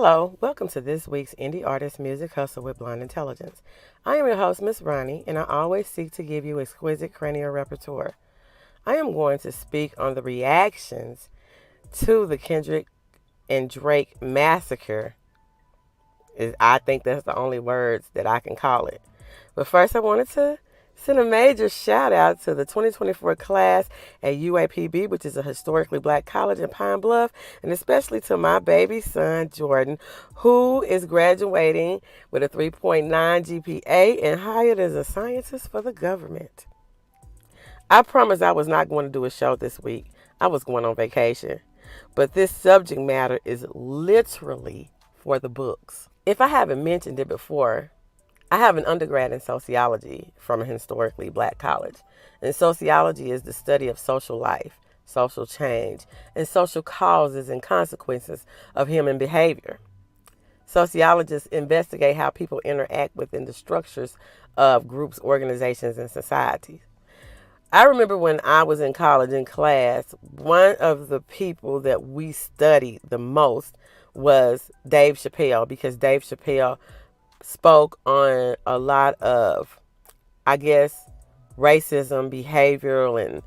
Hello, welcome to this week's Indie Artist Music Hustle with Blind Intelligence. I am your host, Miss Ronnie, and I always seek to give you exquisite cranial repertoire. I am going to speak on the reactions to the Kendrick and Drake massacre. I think that's the only words that I can call it. But first, I wanted to send a major shout out to the 2024 class at UAPB, which is a historically black college in Pine Bluff, and especially to my baby son, Jordan, who is graduating with a 3.9 GPA and hired as a scientist for the government. I promised I was not going to do a show this week. I was going on vacation. But this subject matter is literally for the books. If I haven't mentioned it before, I have an undergrad in sociology from a historically black college. And sociology is the study of social life, social change, and social causes and consequences of human behavior. Sociologists investigate how people interact within the structures of groups, organizations, and societies. I remember when I was in college in class, one of the people that we studied the most was Dave Chappelle, because Dave Chappelle spoke on a lot of, racism, behavioral,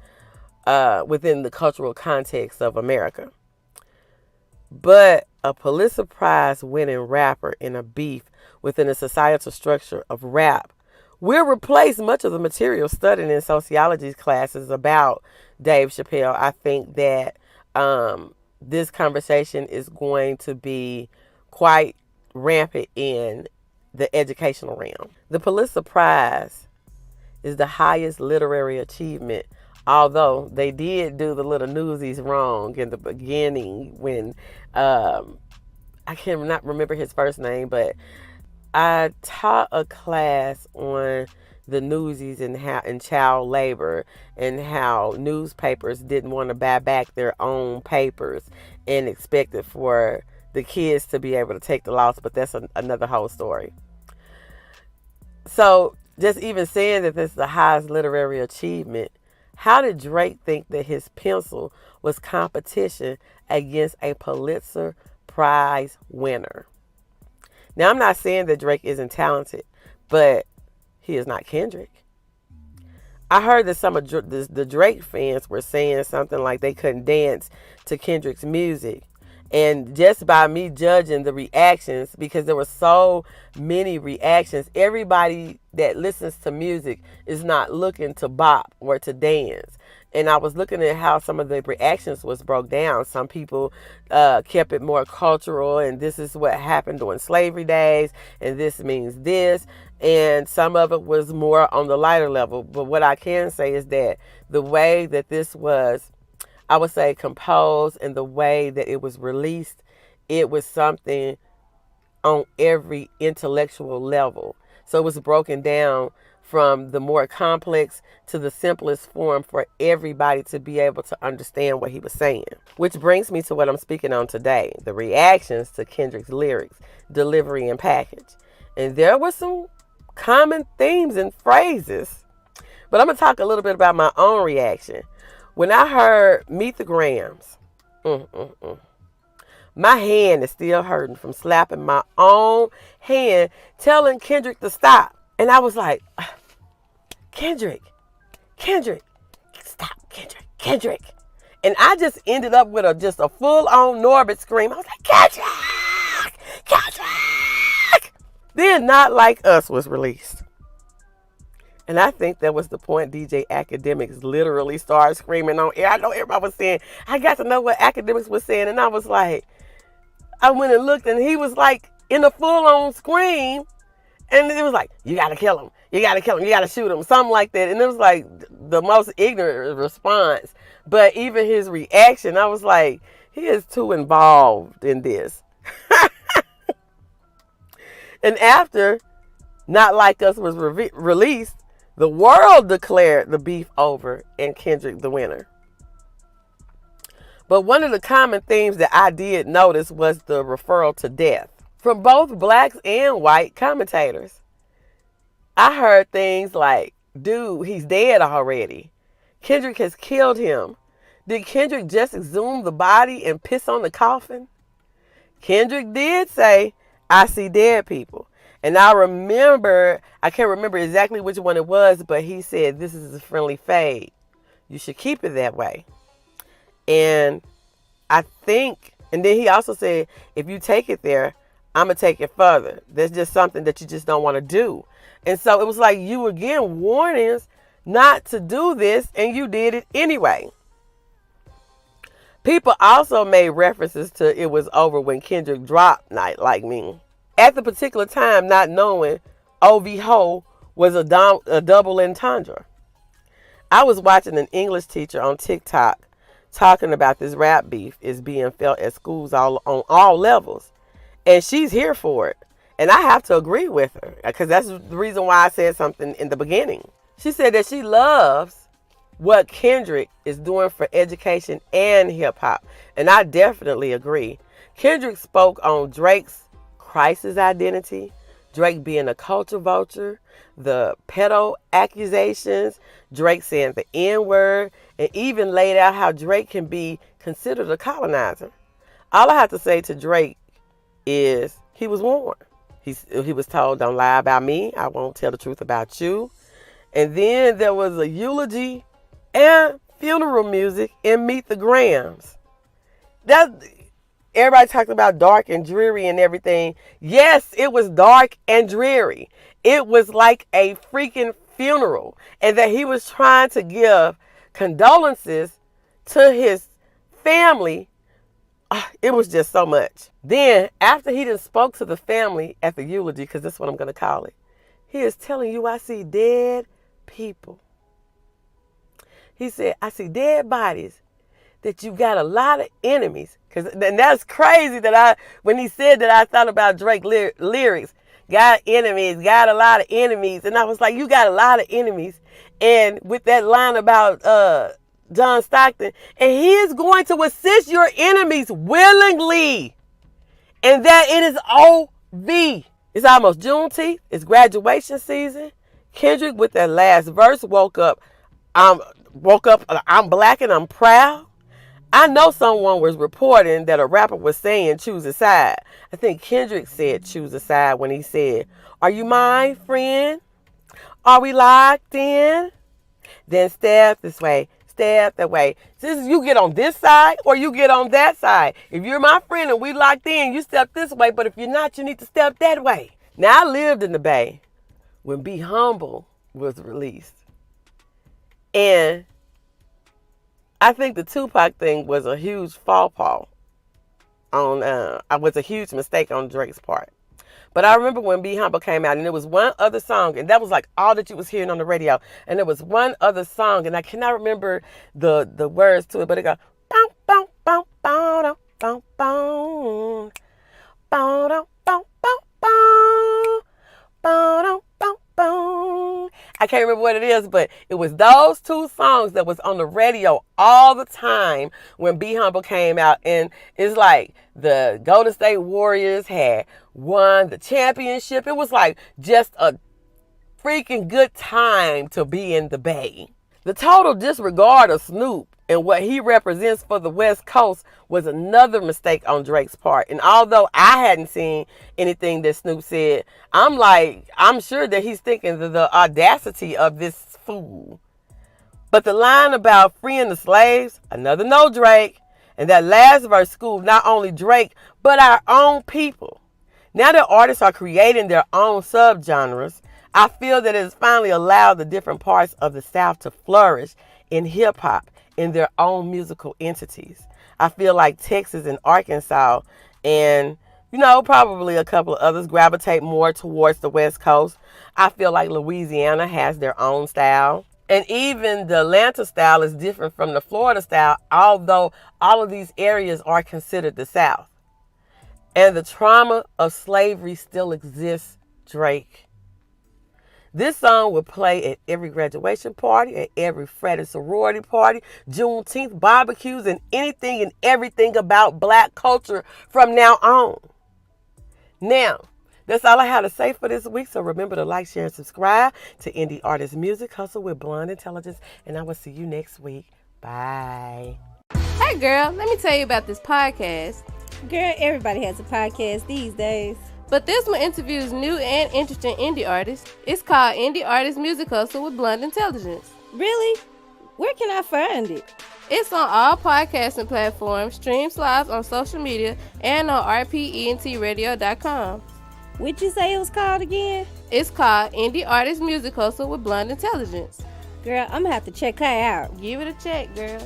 and within the cultural context of America. But a Pulitzer Prize winning rapper in a beef within the societal structure of rap will replace much of the material studied in sociology classes about Dave Chappelle. I think that this conversation is going to be quite rampant in the educational realm. The Pulitzer Prize is the highest literary achievement, although they did do the little newsies wrong in the beginning when I cannot remember his first name, but I taught a class on the newsies and child labor and how newspapers didn't want to buy back their own papers and expected for the kids to be able to take the loss, but that's another whole story. So just even saying that this is the highest literary achievement, how did Drake think that his pencil was competition against a Pulitzer Prize winner? Now, I'm not saying that Drake isn't talented, but he is not Kendrick. I heard that some of the Drake fans were saying something like they couldn't dance to Kendrick's music. And just by me judging the reactions, because there were so many reactions, everybody that listens to music is not looking to bop or to dance. And I was looking at how some of the reactions was broke down. Some people kept it more cultural, and this is what happened during slavery days, and this means this. And some of it was more on the lighter level. But what I can say is that the way that this was, I would say, composed, and the way that it was released, it was something on every intellectual level. So it was broken down from the more complex to the simplest form for everybody to be able to understand what he was saying. Which brings me to what I'm speaking on today, the reactions to Kendrick's lyrics, delivery, and package. And there were some common themes and phrases. But I'm going to talk a little bit about my own reaction. When I heard Meet the Grams, my hand is still hurting from slapping my own hand, telling Kendrick to stop. And I was like, Kendrick, stop, Kendrick. And I just ended up with just a full-on Norbit scream. I was like, Kendrick! Then Not Like Us was released. And I think that was the point DJ Academics literally started screaming on air. I know everybody was saying, I got to know what Academics was saying. And I was like, I went and looked, and he was like in a full-on scream. And it was like, you got to kill him. You got to kill him. You got to shoot him. Something like that. And it was like the most ignorant response. But even his reaction, I was like, he is too involved in this. And after Not Like Us was released, the world declared the beef over and Kendrick the winner. But one of the common themes that I did notice was the referral to death from both blacks and white commentators. I heard things like, dude, he's dead already. Kendrick has killed him. Did Kendrick just exhume the body and piss on the coffin? Kendrick did say, I see dead people. And I can't remember exactly which one it was, but he said, this is a friendly fade. You should keep it that way. And I think, and then he also said, if you take it there, I'm going to take it further. There's just something that you just don't want to do. And so it was like you were getting warnings not to do this, and you did it anyway. People also made references to it was over when Kendrick dropped Night Like Me. At the particular time, not knowing OV Ho was a double entendre. I was watching an English teacher on TikTok talking about this rap beef is being felt at schools on all levels. And she's here for it. And I have to agree with her because that's the reason why I said something in the beginning. She said that she loves what Kendrick is doing for education and hip hop. And I definitely agree. Kendrick spoke on Drake's crisis identity, Drake being a culture vulture, the pedo accusations, Drake saying the N-word, and even laid out how Drake can be considered a colonizer. All I have to say to Drake is he was warned. He was told, don't lie about me. I won't tell the truth about you. And then there was a eulogy and funeral music in Meet the Grams. Everybody talked about dark and dreary and everything. Yes, it was dark and dreary. It was like a freaking funeral. And that he was trying to give condolences to his family. It was just so much. Then, after he done spoke to the family at the eulogy, because that's what I'm going to call it, he is telling you, I see dead people. He said, I see dead bodies, that you got a lot of enemies. And that's crazy that when he said that, I thought about Drake lyrics. Got enemies, got a lot of enemies. And I was like, you got a lot of enemies. And with that line about John Stockton, and he is going to assist your enemies willingly. And that it is OV. It's almost Juneteenth. It's graduation season. Kendrick with that last verse woke up, I'm black and I'm proud. I know someone was reporting that a rapper was saying choose a side. I think Kendrick said choose a side when he said, are you my friend? Are we locked in? Then step this way, step that way. Since you get on this side or you get on that side. If you're my friend and we locked in, you step this way. But if you're not, you need to step that way. Now, I lived in the Bay when Be Humble was released. And I think the Tupac thing was a huge faux pas was a huge mistake on Drake's part. But I remember when Be Humble came out, and there was one other song, and that was like all that you was hearing on the radio. And there was one other song, and I cannot remember the words to it, but it goes, bow, bow, bow, bow, bow, bow, bow, bow, bow, bow, bow, bow, bow, bow. I can't remember what it is, but it was those two songs that was on the radio all the time when Be Humble came out. And it's like the Golden State Warriors had won the championship. It was like just a freaking good time to be in the Bay. The total disregard of Snoop and what he represents for the West Coast was another mistake on Drake's part. And although I hadn't seen anything that Snoop said, I'm sure that he's thinking the audacity of this fool. But the line about freeing the slaves, another no Drake. And that last verse schooled not only Drake, but our own people. Now that artists are creating their own subgenres, I feel that it has finally allowed the different parts of the South to flourish in hip-hop in their own musical entities. I feel like Texas and Arkansas and, probably a couple of others gravitate more towards the West Coast. I feel like Louisiana has their own style. And even the Atlanta style is different from the Florida style, although all of these areas are considered the South. And the trauma of slavery still exists, Drake. This song will play at every graduation party, at every frat and sorority party, Juneteenth barbecues, and anything and everything about black culture from now on. Now, that's all I have to say for this week. So remember to like, share, and subscribe to Indie Artist Music Hustle with Blonde Intelligence. And I will see you next week. Bye. Hey girl, let me tell you about this podcast. Girl, everybody has a podcast these days. But this one interviews new and interesting indie artists. It's called Indie Artist Music Hustle with Blunt Intelligence. Really? Where can I find it? It's on all podcasting platforms, streams live on social media, and on rpentradio.com. What'd you say it was called again? It's called Indie Artist Music Hustle with Blunt Intelligence. Girl, I'm gonna have to check her out. Give it a check, girl.